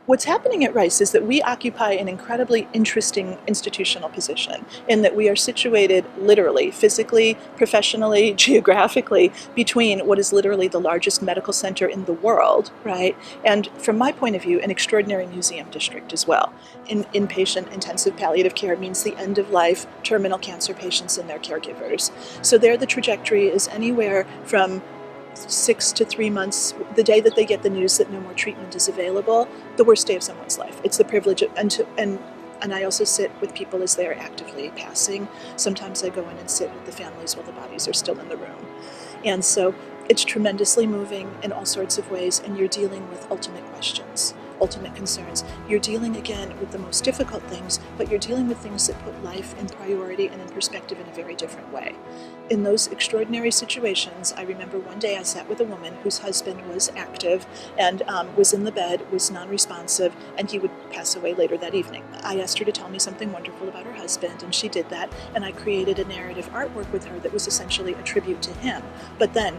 What's happening at Rice is that we occupy an incredibly interesting institutional position in that we are situated literally, physically, professionally, geographically between what is literally the largest medical center in the world, right? And from my point of view, an extraordinary museum district as well. Inpatient intensive palliative care means the end of life, terminal cancer patients and their caregivers. So there the trajectory is anywhere from 6 to 3 months, the day that they get the news that no more treatment is available, the worst day of someone's life. It's the privilege of, and I also sit with people as they are actively passing. Sometimes I go in and sit with the families while the bodies are still in the room. And so it's tremendously moving in all sorts of ways, and you're dealing with ultimate questions, ultimate concerns. You're dealing again with the most difficult things, but you're dealing with things that put life in priority and in perspective in a very different way. In those extraordinary situations, I remember one day I sat with a woman whose husband was active and was in the bed, was non-responsive, and he would pass away later that evening. I asked her to tell me something wonderful about her husband, and she did that, and I created a narrative artwork with her that was essentially a tribute to him. But then,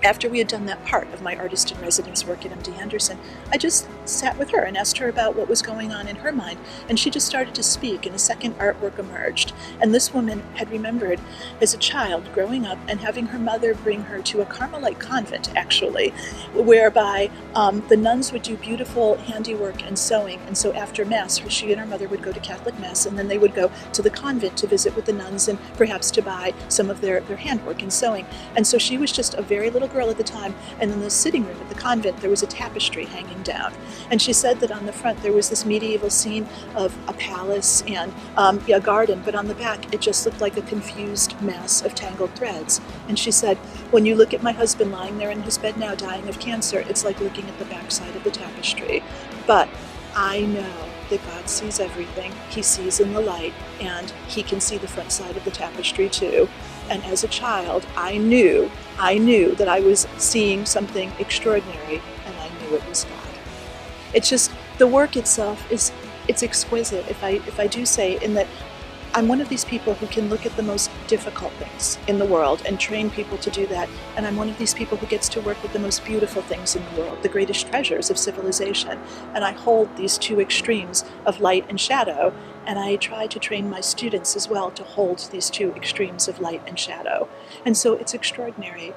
after we had done that part of my artist in residence work at MD Anderson, I just sat with her and asked her about what was going on in her mind, and she just started to speak, and a second artwork emerged. And this woman had remembered as a child growing up and having her mother bring her to a Carmelite convent, actually, whereby the nuns would do beautiful handiwork and sewing, and so after Mass, she and her mother would go to Catholic Mass, and then they would go to the convent to visit with the nuns and perhaps to buy some of their handwork and sewing. And so she was just a very little girl at the time, and in the sitting room at the convent there was a tapestry hanging down, and she said that on the front there was this medieval scene of a palace and a garden, but on the back it just looked like a confused mass of tangled threads. And she said, when you look at my husband lying there in his bed now dying of cancer, it's like looking at the backside of the tapestry. But I know that God sees everything. He sees in the light, and he can see the front side of the tapestry too. And as a child, I knew that I was seeing something extraordinary, and I knew it was God. It's just, the work itself it's exquisite, if I do say, in that I'm one of these people who can look at the most difficult things in the world and train people to do that, and I'm one of these people who gets to work with the most beautiful things in the world, the greatest treasures of civilization, and I hold these two extremes of light and shadow, and I try to train my students as well to hold these two extremes of light and shadow. And so it's extraordinary.